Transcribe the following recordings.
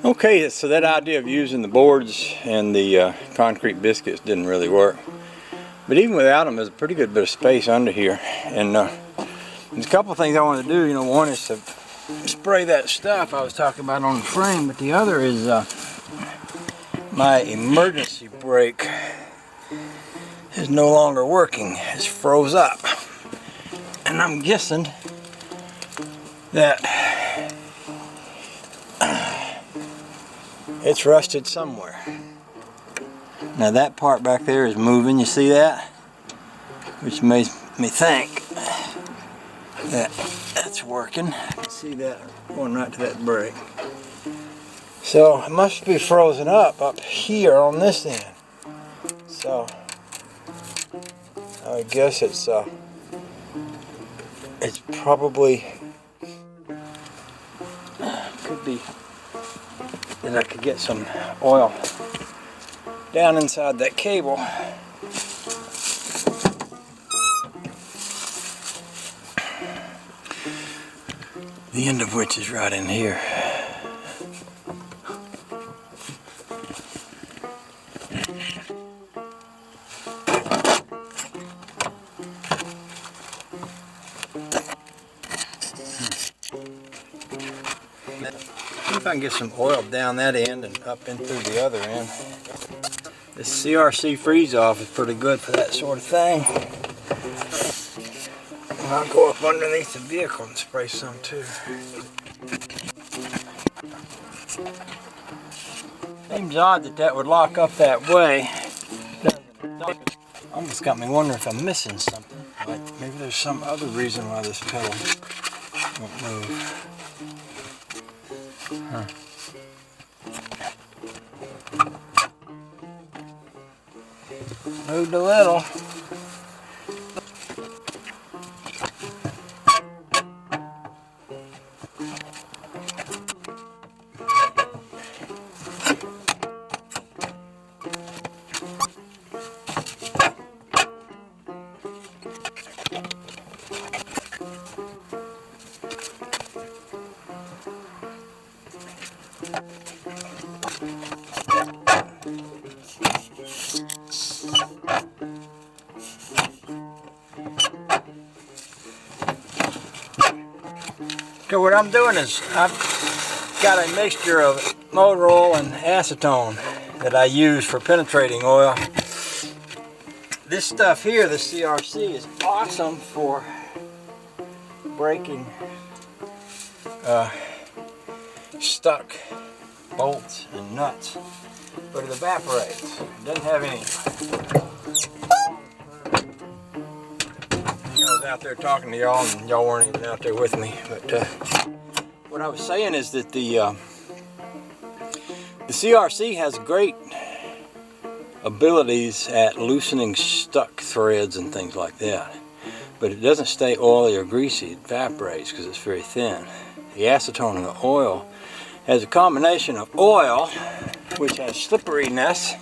Okay, so that idea of using the boards and the concrete biscuits didn't really work. But even without them, there's a pretty good bit of space under here. And there's a couple of things I want to do. You know, one is to spray that stuff I was talking about on the frame, but the other is my emergency brake is no longer working. It's froze up. And I'm guessing that it's rusted somewhere. Now that part back there is moving, you see that? Which makes me think that that's working. I can see that going right to that brake. So it must be frozen up here on this end. So I guess it's probably could be that I could get some oil down inside that cable. The end of which is right in here. See if I can get some oil down that end and up in through the other end. This CRC freeze off is pretty good for that sort of thing. And I'll go up underneath the vehicle and spray some too. Seems odd that that would lock up that way. Almost got me wondering if I'm missing something. Like maybe there's some other reason why this pedal won't move. Huh. Moved a little. So what I'm doing is I've got a mixture of motor oil and acetone that I use for penetrating oil. This stuff here, the CRC, is awesome for breaking stuck bolts and nuts, but it evaporates. It doesn't have any. I was out there talking to y'all and y'all weren't even out there with me, but what I was saying is that the CRC has great abilities at loosening stuck threads and things like that, but it doesn't stay oily or greasy. It evaporates because it's very thin. The acetone and the oil has a combination of oil, which has slipperiness,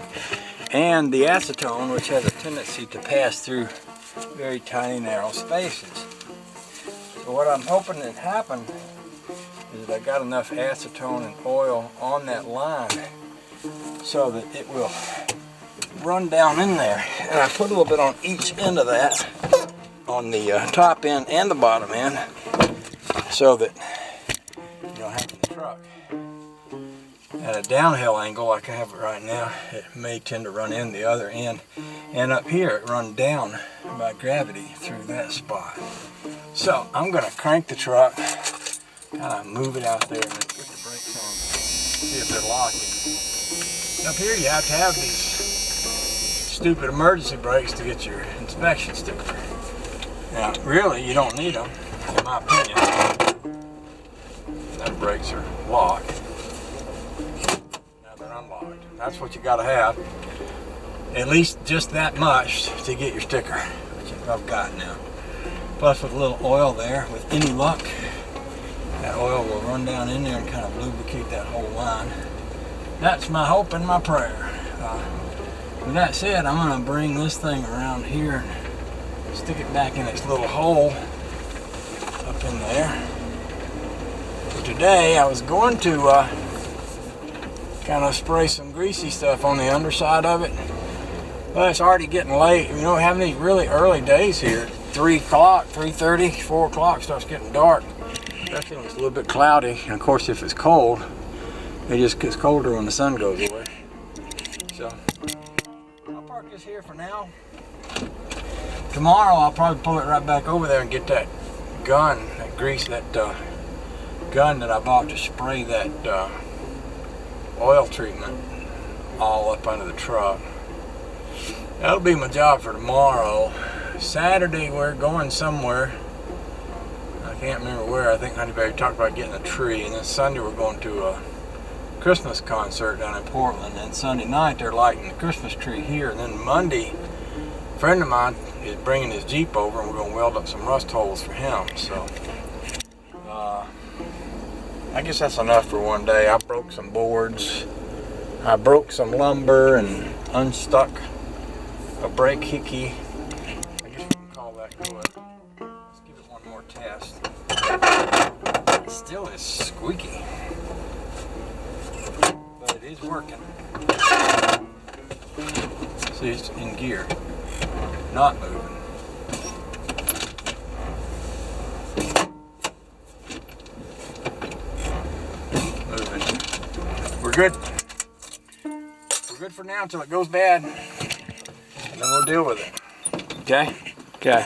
and the acetone, which has a tendency to pass through very tiny narrow spaces. So what I'm hoping that happen is that I got enough acetone and oil on that line so that it will run down in there. And I put a little bit on each end of that, on the top end and the bottom end, so that you don't have the truck at a downhill angle like I have it right now. It may tend to run in the other end, and up here it runs down by gravity through that spot. So I'm going to crank the truck, kind of move it out there, and then put the brakes on, see if they're locking. Up here you have to have these stupid emergency brakes to get your inspection sticker. Now really you don't need them, in my opinion. The brakes are locked. Now they're unlocked. That's what you got to have. At least just that much to get your sticker, which I've got now. Plus with a little oil there, with any luck, that oil will run down in there and kind of lubricate that whole line. That's my hope and my prayer. With that said, I'm going to bring this thing around here and stick it back in its little hole up in there. For today I was going to kind of spray some greasy stuff on the underside of it. Well, it's already getting late. You know, having these really early days here. 3 o'clock, 3:30, 4 o'clock starts getting dark. Especially when it's a little bit cloudy. And of course, if it's cold, it just gets colder when the sun goes away. So, I'll park this here for now. Tomorrow, I'll probably pull it right back over there and get that gun, that grease, that gun that I bought to spray that oil treatment all up under the truck. That'll be my job for tomorrow. Saturday we're going somewhere. I can't remember where. I think Honeyberry talked about getting a tree. And then Sunday we're going to a Christmas concert down in Portland. And Sunday night they're lighting the Christmas tree here. And then Monday, a friend of mine is bringing his Jeep over and we're going to weld up some rust holes for him. So I guess that's enough for one day. I broke some boards. I broke some lumber and unstuck a brake hickey. I guess we can call that good. Let's give it one more test. It still is squeaky, but it is working. See, it's in gear, not moving. Moving. We're good. We're good for now until it goes bad. And then we'll deal with it. Okay? Okay.